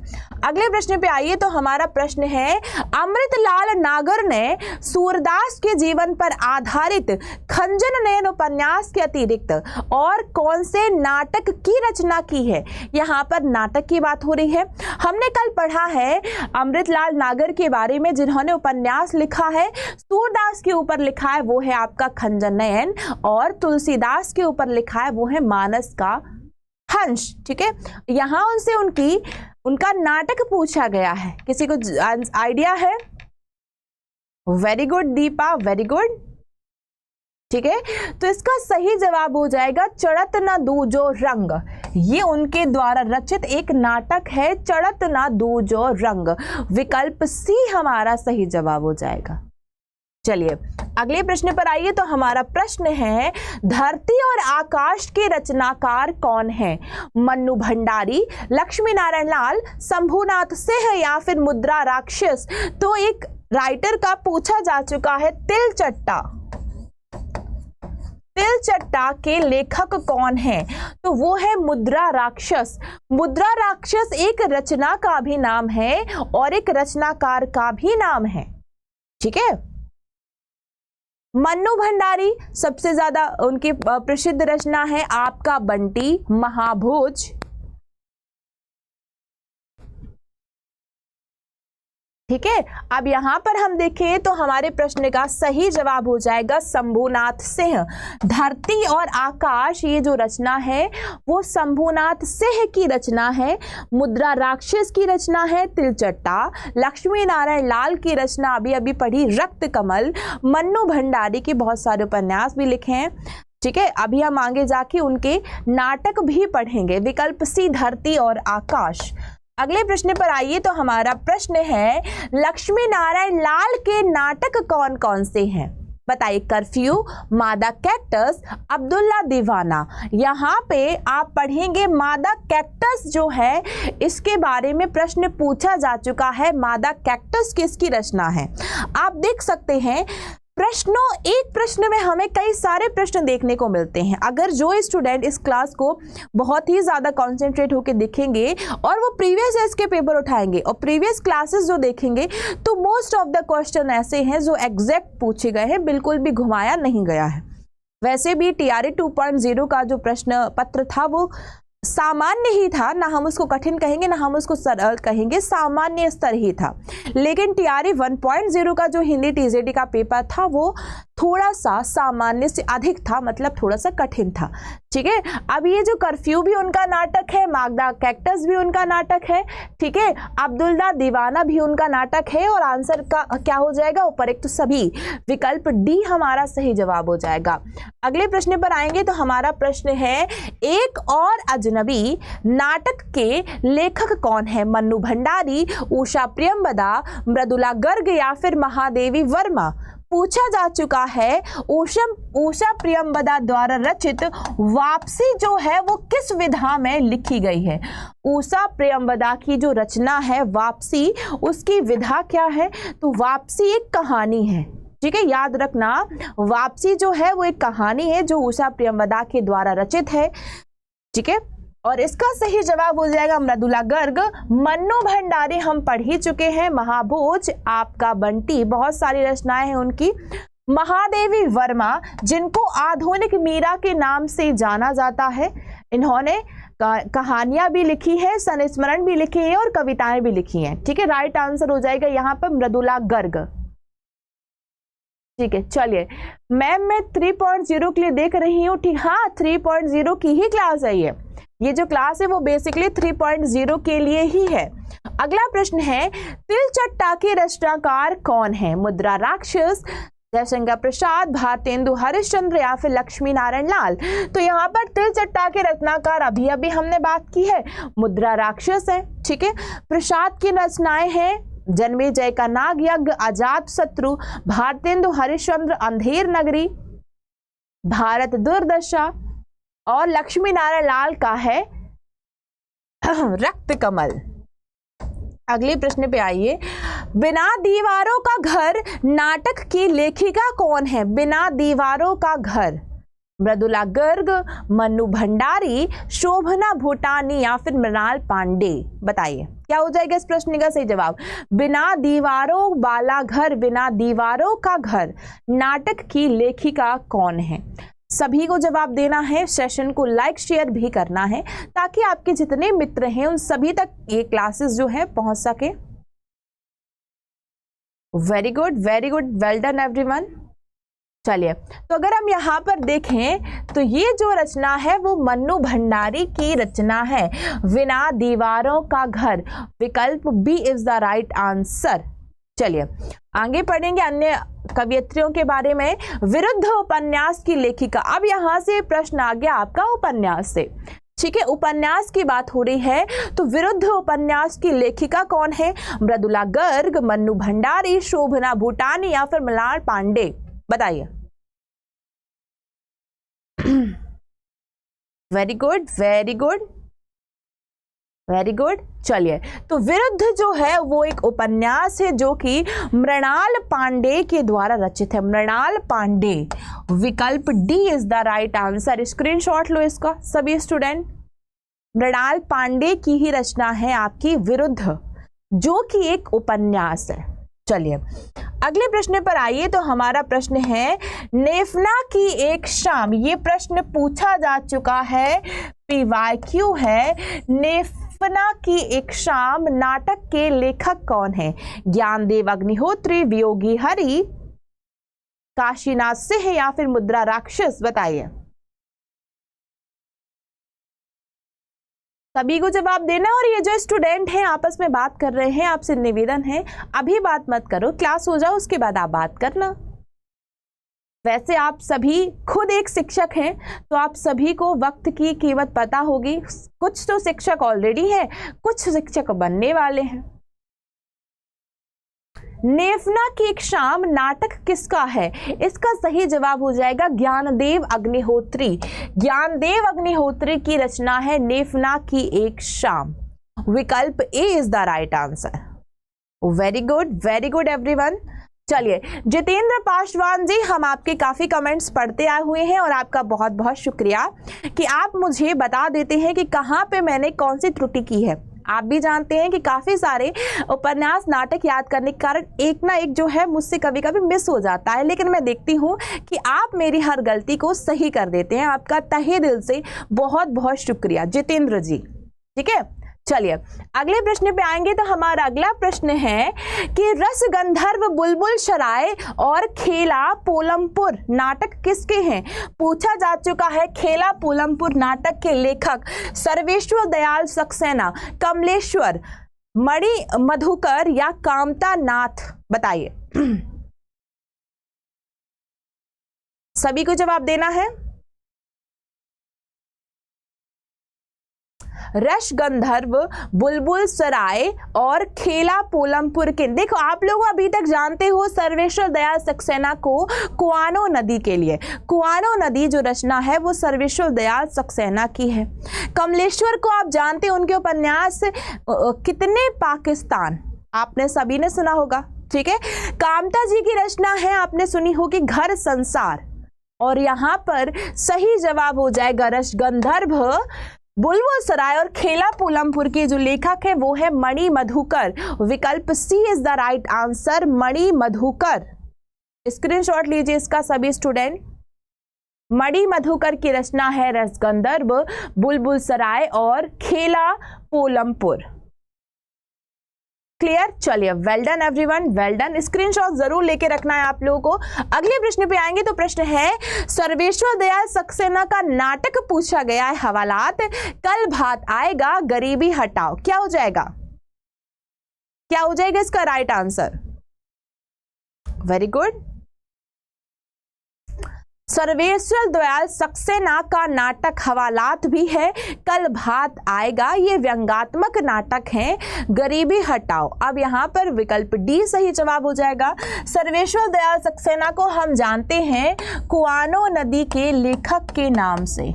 अगले प्रश्न पे आइए तो हमारा प्रश्न है अमृतलाल नागर ने सूरदास के जीवन पर आधारित खंजन नयन उपन्यास के अतिरिक्त और कौन से नाटक की रचना की है? यहाँ पर नाटक की बात हो रही है। हमने कल पढ़ा है अमृतलाल नागर के बारे में जिन्होंने उपन्यास लिखा है, सूरदास के ऊपर लिखा है वो है आपका खंजन नयन, और तुलसीदास के ऊपर लिखा है वो है मानस का हंस। ठीक है, यहां उनसे उनका नाटक पूछा गया है। किसी को आइडिया है? Very good Deepa, very good. ठीक है, तो इसका सही जवाब हो जाएगा चढ़त न दूजो रंग। ये उनके द्वारा रचित एक नाटक है, चढ़त न दूजो रंग। विकल्प सी हमारा सही जवाब हो जाएगा। चलिए, अगले प्रश्न पर आइए तो हमारा प्रश्न है धरती और आकाश के रचनाकार कौन है? मन्नू भंडारी, लक्ष्मी नारायण लाल, शंभुनाथ सिंह या फिर मुद्रा राक्षस। तो एक राइटर का पूछा जा चुका है तिल चट्टा। तिल चट्टा के लेखक कौन है? तो वो है मुद्रा राक्षस। मुद्रा राक्षस एक रचना का भी नाम है और एक रचनाकार का भी नाम है। ठीक है, मन्नू भंडारी सबसे ज्यादा उनकी प्रसिद्ध रचना है आपका बंटी, महाभोज। ठीक है। अब यहाँ पर हम देखें तो हमारे प्रश्न का सही जवाब हो जाएगा शंभुनाथ सिंह। धरती और आकाश ये जो रचना है वो शंभुनाथ सिंह की रचना है। मुद्रा राक्षस की रचना है तिलचट्टा। लक्ष्मी नारायण लाल की रचना अभी अभी पढ़ी रक्त कमल। मन्नू भंडारी के बहुत सारे उपन्यास भी लिखे हैं। ठीक है, अभी हम आगे जाके उनके नाटक भी पढ़ेंगे। विकल्प सी धरती और आकाश। अगले प्रश्न पर आइए तो हमारा प्रश्न है लक्ष्मी नारायण लाल के नाटक कौन कौन से हैं? बताइए। कर्फ्यू, मादा कैक्टस, अब्दुल्ला दीवाना। यहाँ पे आप पढ़ेंगे मादा कैक्टस जो है इसके बारे में प्रश्न पूछा जा चुका है। मादा कैक्टस किसकी रचना है? आप देख सकते हैं एक प्रश्न में हमें कई सारे प्रश्न देखने को मिलते हैं। अगर जो स्टूडेंट इस क्लास को बहुत ही ज़्यादा कॉन्सेंट्रेट होकर देखेंगे और वो प्रीवियस ईयर्स के पेपर उठाएंगे और प्रीवियस क्लासेस जो देखेंगे तो मोस्ट ऑफ द क्वेश्चन ऐसे हैं जो एग्जैक्ट पूछे गए हैं, बिल्कुल भी घुमाया नहीं गया है। वैसे भी TRE 2.0 का जो प्रश्न पत्र था वो सामान्य ही था, ना हम उसको कठिन कहेंगे ना हम उसको सरल कहेंगे, सामान्य स्तर ही था। लेकिन TRE 1.0 का जो हिंदी TJT का पेपर था वो थोड़ा सा सामान्य से अधिक था, मतलब थोड़ा सा कठिन था। ठीक है, अब ये जो कर्फ्यू भी उनका नाटक है, मादा कैक्टस भी उनका नाटक है, ठीक है, अब्दुल्ला दीवाना भी उनका नाटक है और आंसर का क्या हो जाएगा? उपरोक्त सभी। विकल्प डी हमारा सही जवाब हो जाएगा। अगले प्रश्न पर आएंगे तो हमारा प्रश्न है एक और अजनबी नाटक के लेखक कौन है? मन्नू भंडारी, उषा प्रियंवदा, मृदुला गर्ग या फिर महादेवी वर्मा। पूछा जा चुका है उषा प्रियंवदा द्वारा रचित वापसी जो है वो किस विधा में लिखी गई है? उषा प्रियंवदा की जो रचना है वापसी, उसकी विधा क्या है? तो वापसी एक कहानी है। ठीक है, याद रखना, वापसी जो है वो एक कहानी है जो उषा प्रियंवदा के द्वारा रचित है। ठीक है, और इसका सही जवाब हो जाएगा मृदुला गर्ग। मन्नू भंडारी हम पढ़ ही चुके हैं। महाभोज, आपका बंटी, बहुत सारी रचनाएं हैं उनकी। महादेवी वर्मा जिनको आधुनिक मीरा के नाम से जाना जाता है, इन्होंने कहानियां भी लिखी है, संस्मरण भी लिखे हैं और कविताएं भी लिखी हैं। ठीक है, राइट आंसर हो जाएगा यहाँ पर मृदुला गर्ग। ठीक है, चलिए मैम मैं 3.0 के लिए देख रही हूँ। ठीक, हाँ 3.0 की ही क्लास है ये जो क्लास है वो बेसिकली 3.0 के लिए ही है। अगला प्रश्न है तिलचट्टा के रचनाकार कौन है? मुद्रा राक्षस, जयशंकर प्रसाद, भारतेंदु हरिश्चंद्र या फिर लक्ष्मी नारायण लाल। तो यहाँ पर तिलचट्टा के रचनाकार अभी अभी हमने बात की है, मुद्रा राक्षस है। ठीक है, प्रसाद की रचनाएं हैं जन्मेजय का नाग यज्ञ, अजात शत्रु, भारतेंदु हरिश्चंद्र अंधेर नगरी, भारत दुर्दशा, और लक्ष्मी नारायण लाल का है रक्त कमल। अगले प्रश्न पे आइए। बिना दीवारों का घर नाटक की लेखिका कौन है? बिना दीवारों का घर। मृदुला गर्ग, मन्नू भंडारी, शोभना भूटानी या फिर मृणाल पांडे। बताइए क्या हो जाएगा इस प्रश्न का सही जवाब? बिना दीवारों वाला घर, बिना दीवारों का घर नाटक की लेखिका कौन है? सभी को जवाब देना है, सेशन को लाइक शेयर भी करना है ताकि आपके जितने मित्र हैं उन सभी तक ये क्लासेस जो है पहुंच सके। Very good, well done everyone. चलिए, तो अगर हम यहाँ पर देखें तो ये जो रचना है वो मन्नू भंडारी की रचना है, बिना दीवारों का घर। विकल्प B is the right answer. चलिए आगे पढ़ेंगे अन्य कवियत्रियों के बारे में। विरुद्ध उपन्यास की लेखिका। अब यहाँ से प्रश्न आ गया आपका उपन्यास से। ठीक है, उपन्यास की बात हो रही है तो विरुद्ध उपन्यास की लेखिका कौन है? मृदुला गर्ग, मन्नू भंडारी, शोभना भूटानी या फिर मृणाल पांडे। बताइए। Very good, very good, very good. चलिए, तो विरुद्ध जो है वो एक उपन्यास है जो कि मृणाल पांडे के द्वारा रचित है। मृणाल पांडे। विकल्प D is the right answer. Screenshot लो इसका सभी स्टूडेंट। मृणाल पांडे की ही रचना है आपकी विरुद्ध, जो कि एक उपन्यास है। चलिए अगले प्रश्न पर आइए तो हमारा प्रश्न है नेफना की एक शाम। ये प्रश्न पूछा जा चुका है, PYQ है। नेफना की एक शाम नाटक के लेखक कौन है? ज्ञानदेव अग्निहोत्री, वियोगी हरि, काशीनाथ सिंह या फिर मुद्रा राक्षस? बताइए। सभी को जवाब देना। और ये जो स्टूडेंट हैं आपस में बात कर रहे हैं, आपसे निवेदन है अभी बात मत करो, क्लास हो जाओ उसके बाद आप बात करना। वैसे आप सभी खुद एक शिक्षक हैं तो आप सभी को वक्त की कीमत पता होगी। कुछ तो शिक्षक ऑलरेडी हैं, कुछ शिक्षक बनने वाले हैं। नेफना की एक शाम नाटक किसका है? इसका सही जवाब हो जाएगा ज्ञानदेव अग्निहोत्री। ज्ञानदेव अग्निहोत्री की रचना है नेफना की एक शाम। विकल्प A is the right answer. Very good everyone. चलिए जितेंद्र पासवान जी, हम आपके काफी कमेंट्स पढ़ते आए हुए हैं और आपका बहुत बहुत शुक्रिया कि आप मुझे बता देते हैं कि कहाँ पे मैंने कौन सी त्रुटि की है। आप भी जानते हैं कि काफी सारे उपन्यास नाटक याद करने के कारण एक ना एक जो है मुझसे कभी कभी मिस हो जाता है, लेकिन मैं देखती हूँ कि आप मेरी हर गलती को सही कर देते हैं। आपका तहे दिल से बहुत बहुत शुक्रिया जितेंद्र जी। ठीक है, चलिए अगले प्रश्न पे आएंगे। तो हमारा अगला प्रश्न है कि रस गंधर्व बुलबुल सराय और खेला पोलमपुर नाटक किसके हैं? पूछा जा चुका है। खेला पोलमपुर नाटक के लेखक सर्वेश्वर दयाल सक्सेना, कमलेश्वर, मणि मधुकर या कामता नाथ? बताइए। सभी को जवाब देना है। रस गंधर्व बुलबुल सराय और खेला पोलमपुर के, देखो आप लोग अभी तक जानते हो सर्वेश्वर दयाल सक्सेना को कुआनो नदी के लिए। कुआनो नदी जो रचना है वो सर्वेश्वर दयाल सक्सेना की है। कमलेश्वर को आप जानते हो, उनके उपन्यास कितने पाकिस्तान आपने सभी ने सुना होगा। ठीक है, कामता जी की रचना है आपने सुनी होगी घर संसार। और यहां पर सही जवाब हो जाएगा रस गंधर्व बुलबुल सराय और खेला पोलमपुर के जो लेखक है वो है मणि मधुकर। विकल्प C is the right answer, Mani Madhukar. Screenshot लीजिए इसका सभी स्टूडेंट। मणि मधुकर की रचना है रसगंधर्व बुलबुल सराय और खेला पोलमपुर। क्लियर? चलिए, well done everyone, well done. Screenshot जरूर लेके रखना है आप लोगों को। अगले प्रश्न पे आएंगे तो प्रश्न है सर्वेश्वर दयाल सक्सेना का नाटक पूछा गया है हवालात, कल भात आएगा, गरीबी हटाओ। क्या हो जाएगा? क्या हो जाएगा इसका right answer? Very good. Sarveshwar Dayal Saxena का नाटक हवालात भी है, कल भात आएगा ये व्यंग्यात्मक नाटक है, गरीबी हटाओ। अब यहां पर विकल्प डी सही जवाब हो जाएगा। सर्वेश्वर दयाल सक्सेना को हम जानते हैं कुआनो नदी के लेखक के नाम से।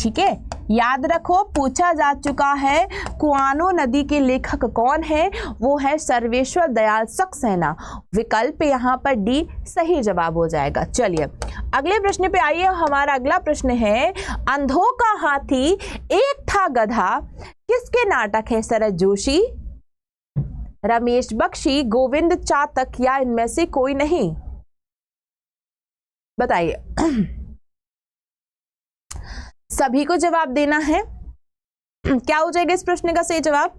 ठीक है, याद रखो, पूछा जा चुका है कुआनो नदी के लेखक कौन है, वो है सर्वेश्वर दयाल सक्सेना। विकल्प यहां पर डी सही जवाब हो जाएगा। चलिए अगले प्रश्न पे आइए। हमारा अगला प्रश्न है अंधों का हाथी एक था गधा किसके नाटक है? शरद जोशी, रमेश बख्शी, गोविंद चातक या इनमें से कोई नहीं? बताइए। सभी को जवाब देना है। क्या हो जाएगा इस प्रश्न का सही जवाब?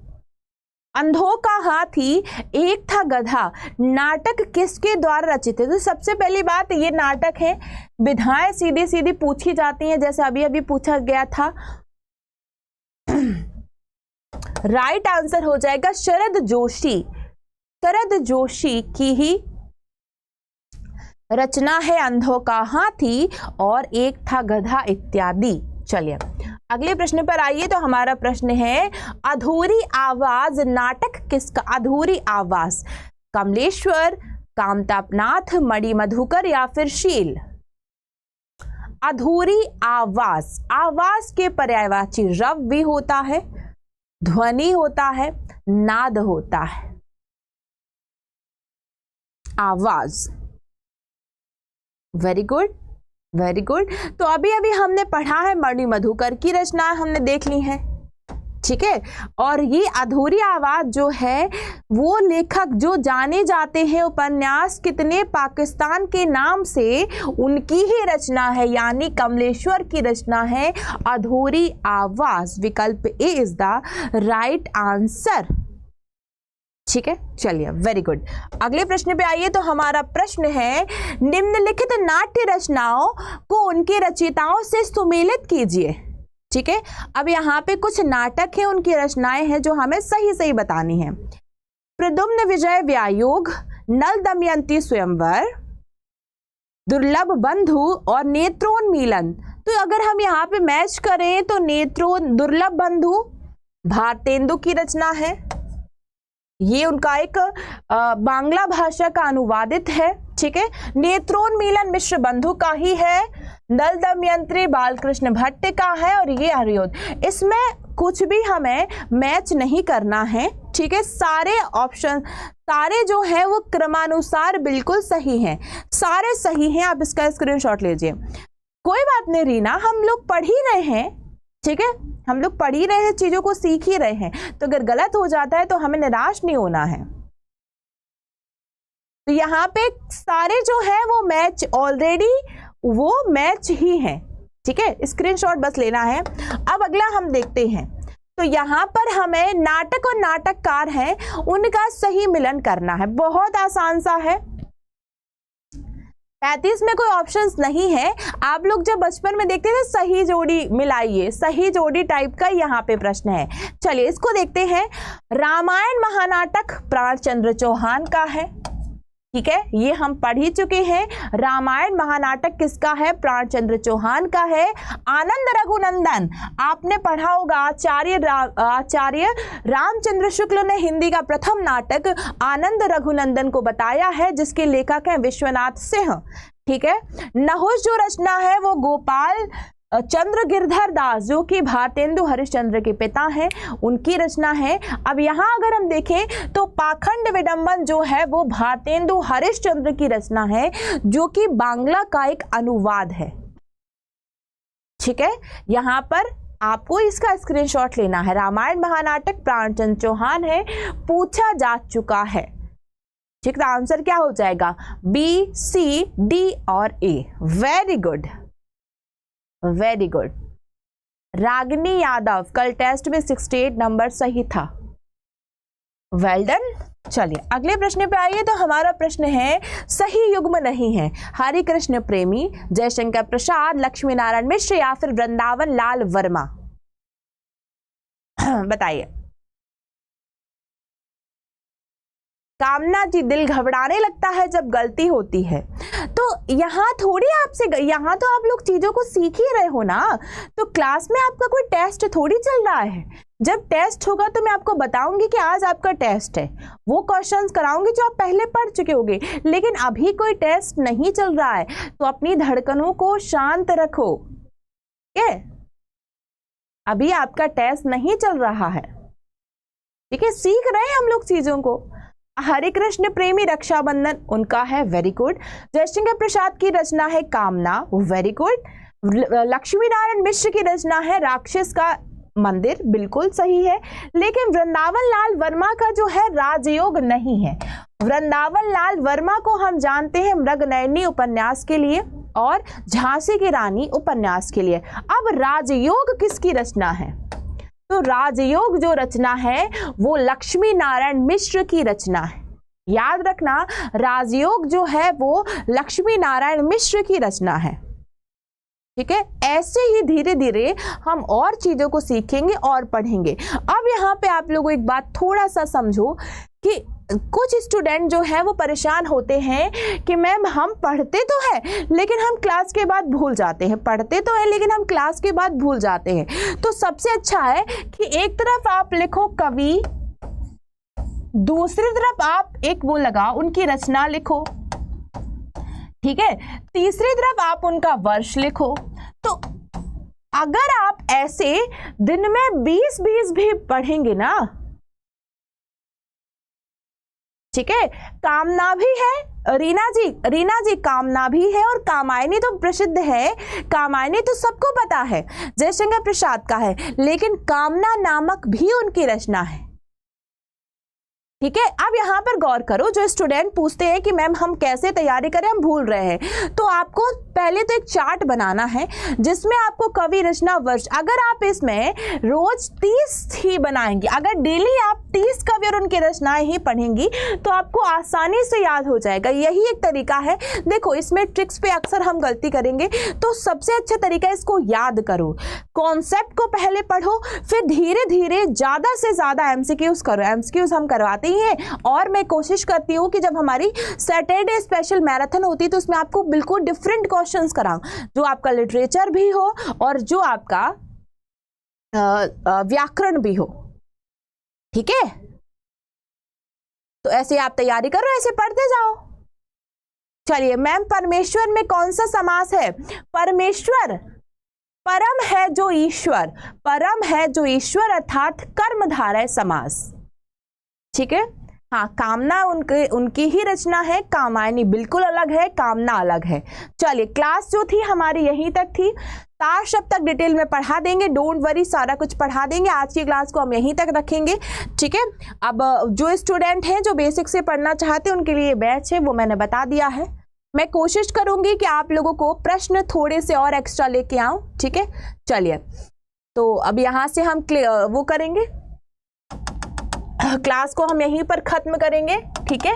अंधों का हाथी एक था गधा नाटक किसके द्वारा रचित है? तो सबसे पहली बात, ये नाटक है, विधाएं सीधी सीधी पूछी जाती हैं, जैसे अभी अभी पूछा गया था। राइट आंसर हो जाएगा शरद जोशी। शरद जोशी की ही रचना है अंधों का हाथी और एक था गधा इत्यादि। चलिए अगले प्रश्न पर आइए। तो हमारा प्रश्न है अधूरी आवाज नाटक किसका? अधूरी आवाज, कमलेश्वर, कामतानाथ, मणि मधुकर या फिर शील? अधूरी आवाज, आवाज के पर्यायवाची रव भी होता है, ध्वनि होता है, नाद होता है। आवाज। Very good, very good. तो अभी अभी हमने पढ़ा है मणि मधुकर की रचना हमने देख ली है। ठीक है। और ये अधूरी आवाज जो है वो लेखक जो जाने जाते हैं उपन्यास कितने पाकिस्तान के नाम से, उनकी ही रचना है, यानी कमलेश्वर की रचना है अधूरी आवाज। विकल्प A is the right answer. ठीक है, चलिए, वेरी गुड। अगले प्रश्न पे आइए। तो हमारा प्रश्न है, निम्नलिखित नाट्य रचनाओं को उनके रचयिताओं से सुमेलित कीजिए। ठीक है, अब यहाँ पे कुछ नाटक है, उनकी रचनाएं हैं जो हमें सही सही बतानी है। प्रद्युम्न विजय व्यायोग, नल दमयंती स्वयंवर, दुर्लभ बंधु और नेत्रोन्मीलन। तो अगर हम यहाँ पे मैच करें तो दुर्लभ बंधु भारतेंदु की रचना है, ये उनका एक बांग्ला भाषा का अनुवादित है। ठीक है, नेत्रोन्मीलन मिश्र बंधु का ही है, नल दमयंती बालकृष्ण भट्ट का है और ये हरिऔध। इसमें कुछ भी हमें मैच नहीं करना है। ठीक है, सारे ऑप्शन सारे जो है वो क्रमानुसार बिल्कुल सही हैं, सारे सही हैं। आप इसका स्क्रीनशॉट लीजिए। कोई बात नहीं रीना, हम लोग पढ़ ही रहे हैं। ठीक है, हम लोग पढ़ ही रहे हैं, चीजों को सीख ही रहे हैं, तो अगर गलत हो जाता है तो हमें निराश नहीं होना है। तो यहाँ पे सारे जो है वो मैच ऑलरेडी वो मैच ही हैं। ठीक है, स्क्रीनशॉट बस लेना है। अब अगला हम देखते हैं। तो यहाँ पर हमें नाटक और नाटककार हैं उनका सही मिलन करना है। बहुत आसान सा है। 35 में कोई ऑप्शंस नहीं है। आप लोग जब बचपन में देखते थे सही जोड़ी मिलाइए, सही जोड़ी टाइप का यहाँ पे प्रश्न है। चलिए इसको देखते हैं। रामायण महानाटक प्राणचंद्र चौहान का है। ठीक है, ये हम पढ़ ही चुके हैं। रामायण महानाटक किसका है? प्राणचंद्र चौहान का है। आनंद रघुनंदन आपने पढ़ा होगा, आचार्य रामचंद्र शुक्ल ने हिंदी का प्रथम नाटक आनंद रघुनंदन को बताया है, जिसके लेखक हैं विश्वनाथ सिंह। ठीक है, नहुष जो रचना है वो गोपाल चंद्र गिरधर दास, जो कि भारतेंदु हरिश्चंद्र के पिता हैं, उनकी रचना है। अब यहाँ अगर हम देखें तो पाखंड विडंबन जो है वो भारतेंदु हरिश्चंद्र की रचना है, जो कि बांग्ला का एक अनुवाद है। ठीक है, यहाँ पर आपको इसका स्क्रीनशॉट लेना है। रामायण महानाटक प्राणचंद्र चौहान है, पूछा जा चुका है। ठीक है, आंसर क्या हो जाएगा? बी, सी, डी और A. Very good, very good. Ragini Yadav, कल टेस्ट में 68 नंबर सही था। Well done. चलिए अगले प्रश्न पे आइए। तो हमारा प्रश्न है, सही युग्म नहीं है हरि कृष्ण प्रेमी, जयशंकर प्रसाद, लक्ष्मी नारायण मिश्र या फिर वृंदावन लाल वर्मा। बताइए। कामना जी, दिल घबराने लगता है जब गलती होती है। तो यहाँ थोड़ी आपसे, यहाँ तो आप लोग चीजों को सीख ही रहे हो ना। तो क्लास में आपका कोई टेस्ट थोड़ी चल रहा है। जब टेस्ट होगा तो मैं आपको बताऊंगी कि आज आपका टेस्ट है, वो क्वेश्चंस कराऊंगी जो आप पहले पढ़ चुके होंगे। लेकिन अभी कोई टेस्ट नहीं चल रहा है, तो अपनी धड़कनों को शांत रखो। ठीक है, अभी आपका टेस्ट नहीं चल रहा है। ठीक है, सीख रहे हैं हम लोग चीजों को। हरे कृष्ण प्रेमी रक्षाबंधन उनका है, वेरी गुड। जयशंकर प्रसाद की रचना है कामना, वेरी गुड। लक्ष्मी नारायण मिश्र की रचना है राक्षस का मंदिर, बिल्कुल सही है। लेकिन वृंदावन लाल वर्मा का जो है राजयोग नहीं है। वृंदावन लाल वर्मा को हम जानते हैं मृगनयनी उपन्यास के लिए और झांसी की रानी उपन्यास के लिए। अब राजयोग किसकी रचना है? तो राजयोग जो रचना है वो लक्ष्मी नारायण मिश्र की रचना है। याद रखना, राजयोग जो है वो लक्ष्मी नारायण मिश्र की रचना है। ठीक है, ऐसे ही धीरे धीरे हम और चीजों को सीखेंगे और पढ़ेंगे। अब यहाँ पे आप लोगों एक बात थोड़ा सा समझो कि कुछ स्टूडेंट जो है वो परेशान होते हैं कि मैम हम पढ़ते तो है लेकिन हम क्लास के बाद भूल जाते हैं, पढ़ते तो है लेकिन हम क्लास के बाद भूल जाते हैं। तो सबसे अच्छा है कि एक तरफ आप लिखो कवि, दूसरी तरफ आप एक वो लगाओ उनकी रचना लिखो। ठीक है, तीसरी तरफ आप उनका वर्ष लिखो। तो अगर आप ऐसे दिन में 20-20 भी पढ़ेंगे ना, ठीक है। कामना भी है, रीना जी कामना भी है, और कामायनी तो प्रसिद्ध है, कामायनी तो सबको पता है, जयशंकर प्रसाद का है, लेकिन कामना नामक भी उनकी रचना है। ठीक है। अब यहाँ पर गौर करो, जो स्टूडेंट पूछते हैं कि मैम हम कैसे तैयारी करें, हम भूल रहे हैं, तो आपको पहले तो एक चार्ट बनाना है जिसमें आपको कवि रचना वर्ष, अगर आप इसमें रोज 30 ही बनाएंगे, अगर डेली आप 30 कवि और उनकी रचनाएं ही पढ़ेंगी तो आपको आसानी से याद हो जाएगा। यही एक तरीका है। देखो इसमें ट्रिक्स पे अक्सर हम गलती करेंगे, तो सबसे अच्छा तरीका है इसको याद करो, कॉन्सेप्ट को पहले पढ़ो, फिर धीरे धीरे ज्यादा से ज्यादा एमसीक्यूज करो। एमसीक्यूज हम करवाते है, और मैं कोशिश करती हूं कि जब हमारी सैटरडे स्पेशल मैराथन होती है तो उसमें आपको बिल्कुल डिफरेंट क्वेश्चंस कराऊं, जो आपका लिटरेचर भी हो और जो आपका व्याकरण भी हो। ठीक है, तो ऐसे आप तैयारी करो, ऐसे पढ़ते जाओ। चलिए मैम, परमेश्वर में कौन सा समास है? परमेश्वर परम है जो ईश्वर, परम है जो ईश्वर अर्थात कर्मधारय समास। ठीक है। हाँ, कामना उनकी ही रचना है, कामायनी बिल्कुल अलग है, कामना अलग है। चलिए क्लास जो थी हमारी यहीं तक थी, ताश अब तक डिटेल में पढ़ा देंगे, डोंट वरी, सारा कुछ पढ़ा देंगे। आज की क्लास को हम यहीं तक रखेंगे। ठीक है। अब जो स्टूडेंट हैं जो बेसिक से पढ़ना चाहते हैं उनके लिए बैच है, वो मैंने बता दिया है। मैं कोशिश करूंगी कि आप लोगों को प्रश्न थोड़े से और एक्स्ट्रा लेके आऊं। ठीक है। चलिए, तो अब यहां से हम वो करेंगे, क्लास को हम यहीं पर खत्म करेंगे। ठीक है।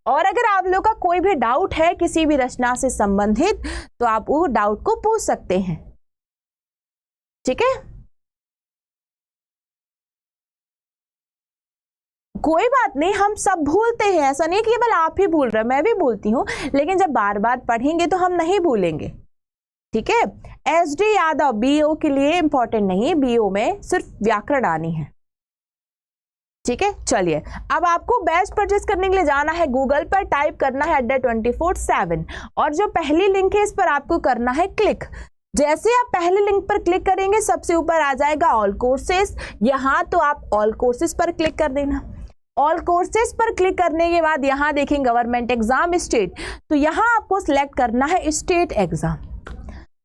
और अगर आप लोगों का कोई भी डाउट है किसी भी रचना से संबंधित, तो आप वो डाउट को पूछ सकते हैं। ठीक है। कोई बात नहीं, हम सब भूलते हैं, ऐसा नहीं कि केवल आप ही भूल रहे, मैं भी भूलती हूं, लेकिन जब बार बार पढ़ेंगे तो हम नहीं भूलेंगे। ठीक है। SD यादव BO के लिए इंपॉर्टेंट नहीं है, BO में सिर्फ व्याकरण आनी है। ठीक है। चलिए, अब आपको बैच परचेस करने के लिए जाना है, गूगल पर टाइप करना है @24/7, और जो पहली लिंक है इस पर आपको करना है क्लिक। जैसे आप पहले लिंक पर क्लिक करेंगे सबसे ऊपर आ जाएगा ऑल कोर्सेज, यहाँ तो आप ऑल कोर्सेज पर क्लिक कर देना। ऑल कोर्सेज पर क्लिक करने के बाद यहाँ देखेंगे गवर्नमेंट एग्जाम स्टेट, तो यहाँ आपको सिलेक्ट करना है स्टेट एग्जाम।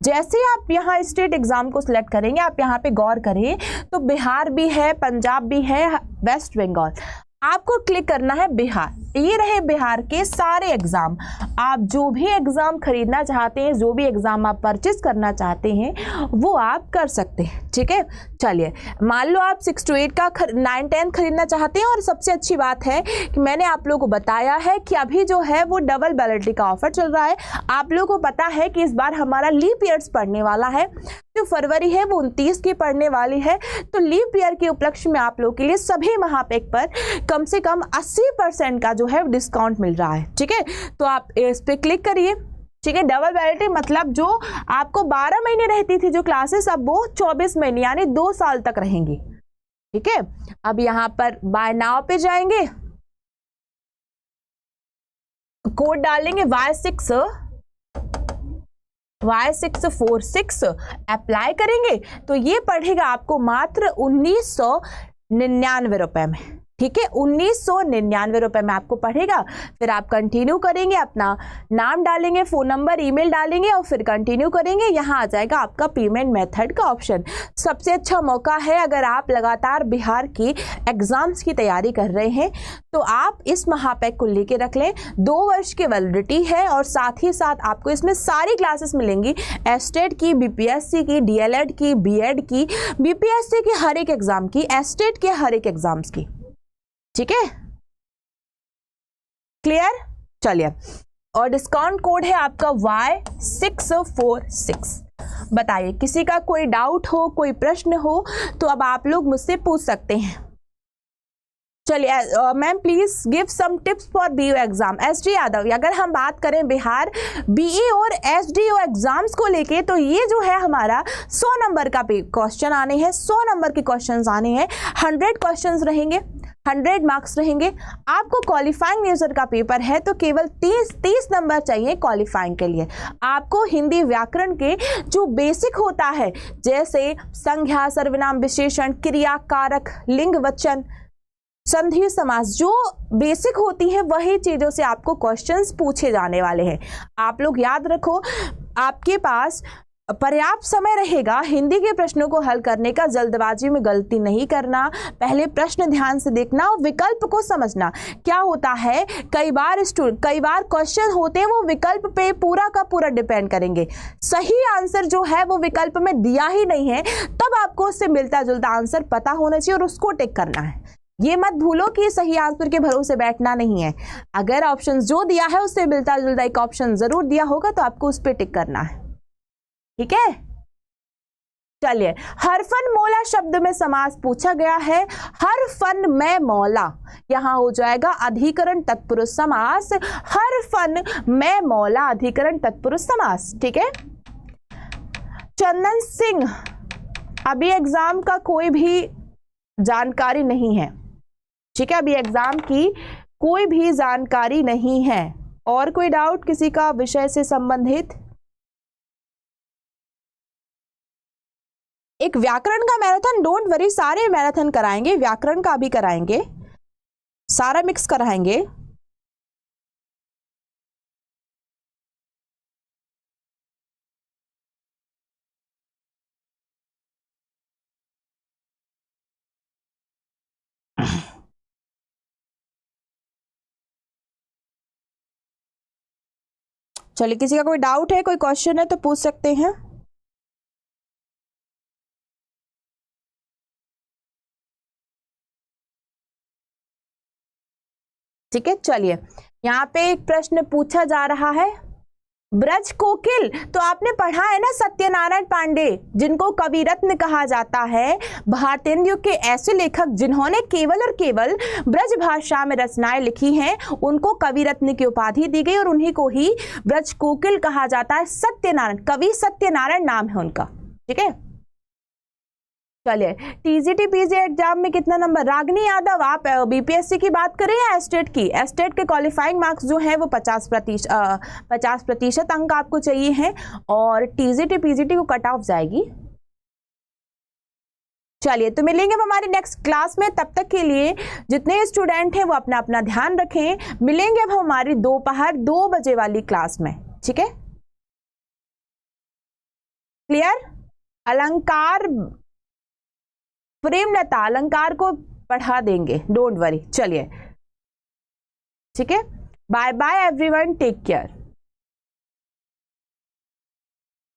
जैसे आप यहाँ स्टेट एग्जाम को सिलेक्ट करेंगे, आप यहाँ पे गौर करें तो बिहार भी है, पंजाब भी है, वेस्ट बंगाल, आपको क्लिक करना है बिहार। ये रहे बिहार के सारे एग्जाम। आप जो भी एग्जाम खरीदना चाहते हैं, जो भी एग्जाम आप परचेज करना चाहते हैं, वो आप कर सकते हैं। ठीक है। चलिए, मान लो आप 6 to 8 का 9, 10 खरीदना चाहते हैं, और सबसे अच्छी बात है कि मैंने आप लोगों को बताया है कि अभी जो है वो डबल बैलेटिंग का ऑफर चल रहा है। आप लोगों को पता है कि इस बार हमारा लीप ईयर्स पड़ने वाला है, जो फरवरी है वो 29 की पड़ने वाली है, तो लीप ईयर के उपलक्ष्य में आप लोगों के लिए सभी महापेक पर कम से कम 80% का जो है डिस्काउंट मिल रहा है। ठीक है। तो आप इस पे क्लिक करिए। ठीक है। डबल वैलिडिटी मतलब जो आपको 12 महीने रहती थी जो क्लासेस, अब वो 24 महीने यानी 2 साल तक रहेंगी। ठीक है। अब यहां पर बाय नाउ पे जाएंगे, कोड डालेंगे Y646, अप्लाई करेंगे तो ये पड़ेगा आपको मात्र 1999 रुपए में। ठीक है, 1999 रुपए में आपको पड़ेगा। फिर आप कंटिन्यू करेंगे, अपना नाम डालेंगे, फोन नंबर, ईमेल डालेंगे और फिर कंटिन्यू करेंगे। यहाँ आ जाएगा आपका पेमेंट मेथड का ऑप्शन। सबसे अच्छा मौका है, अगर आप लगातार बिहार की एग्जाम्स की तैयारी कर रहे हैं तो आप इस महापैक को लेके रख लें। 2 वर्ष की वैलिडिटी है और साथ ही साथ आपको इसमें सारी क्लासेस मिलेंगी, एस्टेट की, बीपीएससी की, डीएलएड की, बीएड की, बीपीएससी की हर एक एग्जाम की, एस्टेट के हर एक एग्जाम्स की। ठीक है, क्लियर? चलिए, और डिस्काउंट कोड है आपका Y646। बताइए, किसी का कोई डाउट हो, कोई प्रश्न हो तो अब आप लोग मुझसे पूछ सकते हैं। चलिए ma'am please give some tips for BEO exam. SD Yadav, अगर हम बात करें बिहार बीई और एसडीओ एग्जाम्स को लेके तो ये जो है हमारा 100 नंबर का क्वेश्चन आने हैं, 100 नंबर के क्वेश्चंस आने हैं, 100 क्वेश्चंस रहेंगे, 100 मार्क्स रहेंगे। आपको क्वालिफाइंग यूजर का पेपर है तो केवल 30 नंबर चाहिए क्वालिफाइंग के लिए। आपको हिंदी व्याकरण के जो बेसिक होता है जैसे संज्ञा, सर्वनाम, विशेषण, क्रिया, कारक, लिंग, वचन, संधि समास जो बेसिक होती है वही चीजों से आपको क्वेश्चंस पूछे जाने वाले हैं। आप लोग याद रखो, आपके पास पर्याप्त समय रहेगा हिंदी के प्रश्नों को हल करने का। जल्दबाजी में गलती नहीं करना, पहले प्रश्न ध्यान से देखना और विकल्प को समझना। क्या होता है, कई बार क्वेश्चन होते हैं वो विकल्प पे पूरा का पूरा डिपेंड करेंगे। सही आंसर जो है वो विकल्प में दिया ही नहीं है, तब आपको उससे मिलता जुलता आंसर पता होना चाहिए और उसको टिक करना है। ये मत भूलो कि सही आंसर के भरोसे बैठना नहीं है। अगर ऑप्शन जो दिया है उससे मिलता जुलता एक ऑप्शन जरूर दिया होगा तो आपको उस पर टिक करना है, ठीक है। चलिए, हरफन मौला शब्द में समास पूछा गया है। हरफन में मौला, यहां हो जाएगा अधिकरण तत्पुरुष समास। हरफन में मौला अधिकरण तत्पुरुष समास, ठीक है। चंदन सिंह, अभी एग्जाम का कोई भी जानकारी नहीं है, ठीक है। अभी एग्जाम की कोई भी जानकारी नहीं है। और कोई डाउट किसी का विषय से संबंधित? एक व्याकरण का मैराथन, डोंट वरी, सारे मैराथन कराएंगे, व्याकरण का भी कराएंगे, सारा मिक्स कराएंगे। चलिए, किसी का कोई डाउट है, कोई क्वेश्चन है तो पूछ सकते हैं। ठीक है, चलिए, यहाँ पे एक प्रश्न पूछा जा रहा है। ब्रज कोकिल, तो आपने पढ़ा है ना सत्यनारायण पांडे, जिनको कवि रत्न कहा जाता है। भारतेंदु के ऐसे लेखक जिन्होंने केवल और केवल ब्रज भाषा में रचनाएं लिखी हैं, उनको कवि रत्न की उपाधि दी गई और उन्हीं को ही ब्रज कोकिल कहा जाता है। सत्यनारायण, कवि सत्यनारायण नाम है उनका, ठीक है। चलिए, टीजीटी पीजी एग्जाम में कितना नंबर? रागनी यादव, आप बीपीएससी की बात करें या एस्टेट की? एस्टेट के क्वालिफाइंग मार्क्स जो हैं वो 50% अंक आपको चाहिए हैं और टीजीटी पीजीटी को कट ऑफ जाएगी। चलिए, तो मिलेंगे हम हमारे नेक्स्ट क्लास में। तब तक के लिए जितने स्टूडेंट हैं वो अपना अपना ध्यान रखें। मिलेंगे अब हमारी दोपहर 2 बजे वाली क्लास में, ठीक है। क्लियर? अलंकार, प्रेमलता अलंकार को पढ़ा देंगे, डोंट वरी। चलिए, ठीक है, bye bye everyone, take care.